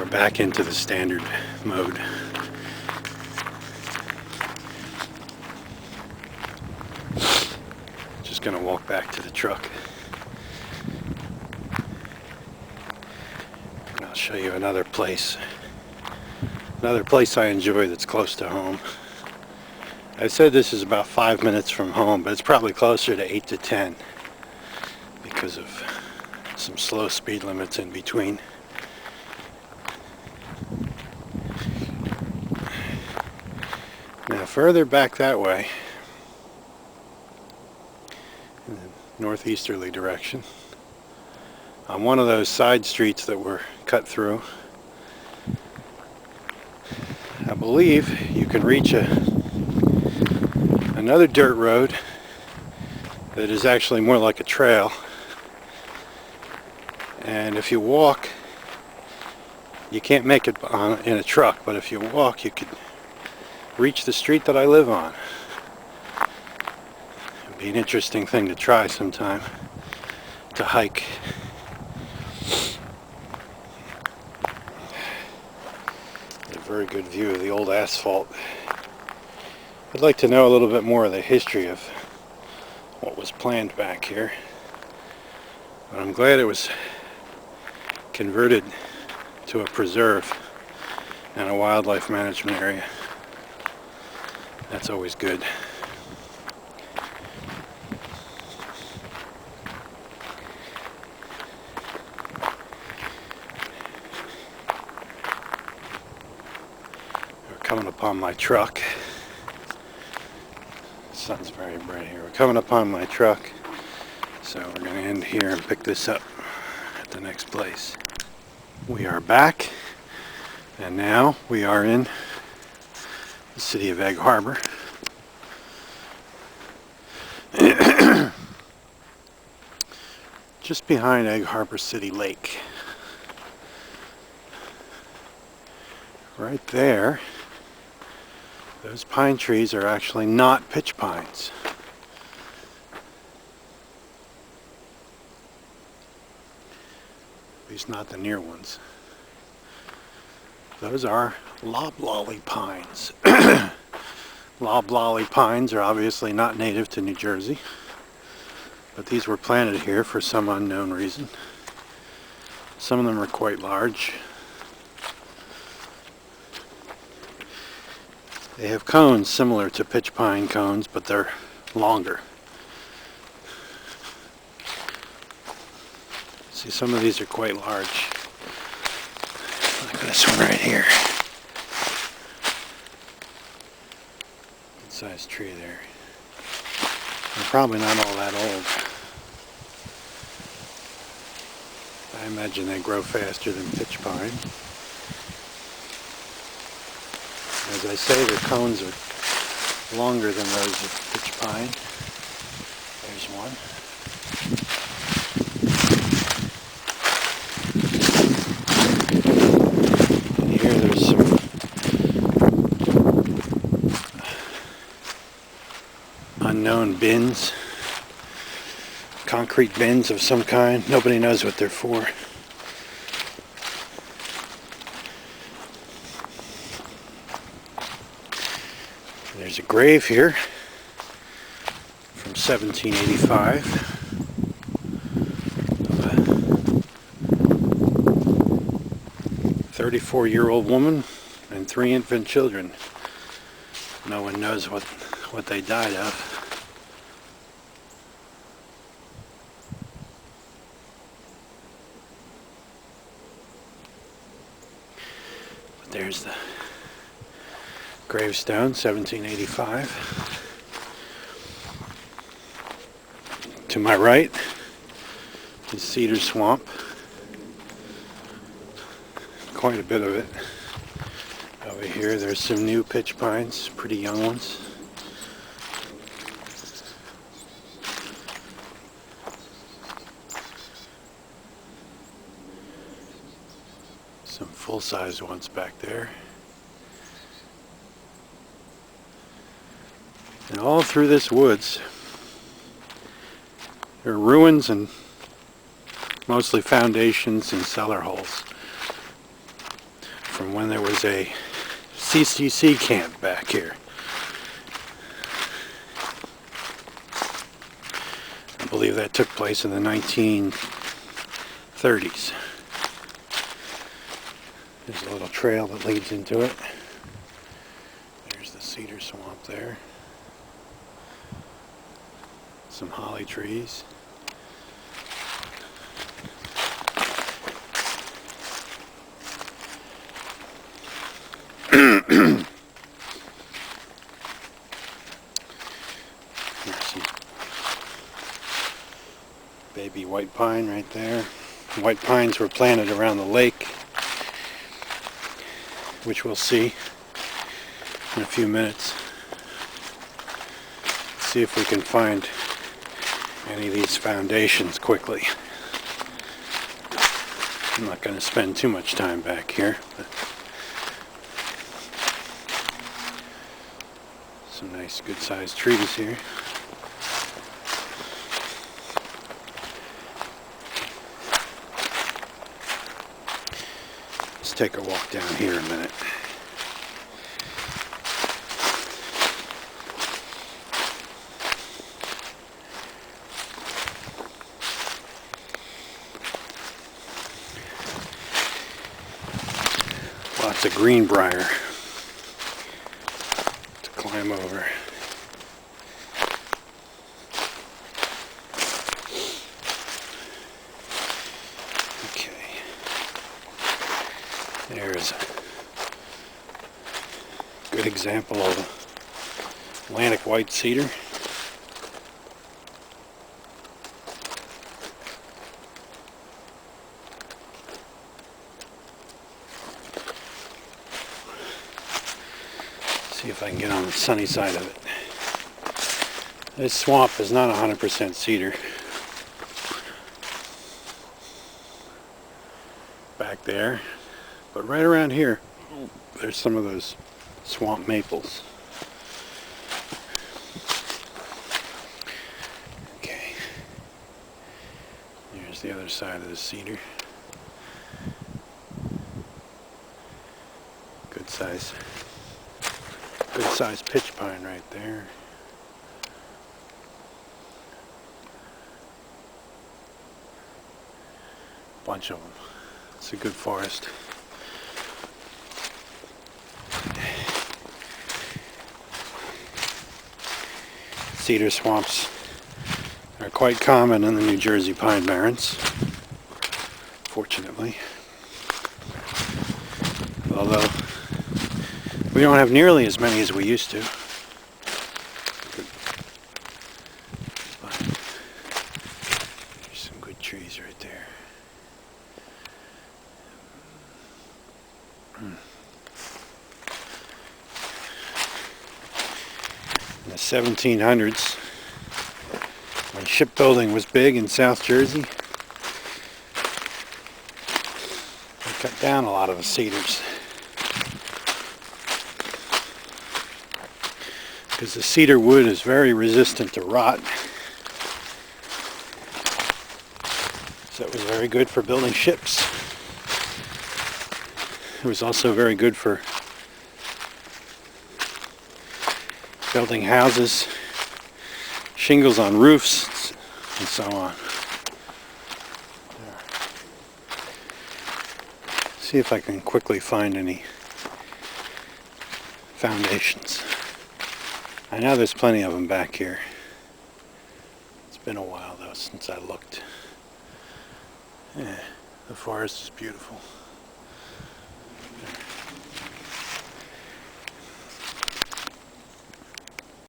back into the standard mode. Just gonna walk back to the truck. And I'll show you another place. Another place I enjoy that's close to home. I said this is about 5 minutes from home, but it's probably closer to 8 to 10 because of some slow speed limits in between. Now further back that way, in the northeasterly direction, on one of those side streets that were cut through, I believe you can reach another dirt road that is actually more like a trail. And if you walk, you can't make it in a truck, but if you walk, you could reach the street that I live on. It'd be an interesting thing to try sometime, to hike. A very good view of the old asphalt. I'd like to know a little bit more of the history of what was planned back here. But I'm glad it was converted to a preserve and a wildlife management area. That's always good. We're coming upon my truck. The sun's very bright here. We're coming upon my truck, so we're going to end here and pick this up at the next place. We are back, and now we are in the city of Egg Harbor. Just behind Egg Harbor City Lake. Right there, those pine trees are actually not pitch pines. At least not the near ones. Those are loblolly pines. Loblolly pines are obviously not native to New Jersey, but these were planted here for some unknown reason. Some of them are quite large. They have cones similar to pitch pine cones, but they're longer. See, some of these are quite large. Look at this one right here. Good sized tree there. They're probably not all that old. I imagine they grow faster than pitch pine. As I say, the cones are longer than those of pitch pine. There's one. And here there's some unknown bins. Concrete bins of some kind. Nobody knows what they're for. There's a grave here from 1785 of a 34-year-old woman and 3 infant children. No one knows what they died of. But there's the gravestone, 1785. To my right is cedar swamp. Quite a bit of it. Over here there's some new pitch pines, pretty young ones. Some full-size ones back there. And all through this woods, there are ruins and mostly foundations and cellar holes. from when there was a CCC camp back here. I believe that took place in the 1930s. There's a little trail that leads into it. There's the cedar swamp there. Some holly trees. There's some baby white pine right there. White pines were planted around the lake, which we'll see in a few minutes. Let's see if we can find any of these foundations quickly. I'm not going to spend too much time back here, but some nice good sized trees here. Let's take a walk down here a minute. Lots of greenbrier to climb over. Okay. There's a good example of Atlantic white cedar. See if I can get on the sunny side of it. This swamp is not 100% cedar. Back there. But right around here, there's some of those swamp maples. Okay. Here's the other side of the cedar. Good size pitch pine right there. Bunch of them. It's a good forest. Cedar swamps are quite common in the New Jersey Pine Barrens, fortunately. Although we don't have nearly as many as we used to. There's some good trees right there. In the 1700s, when shipbuilding was big in South Jersey, they cut down a lot of the cedars. Because the cedar wood is very resistant to rot. So it was very good for building ships. It was also very good for building houses, shingles on roofs, and so on. There. See if I can quickly find any foundations. I know there's plenty of them back here. It's been a while though since I looked. Yeah, the forest is beautiful.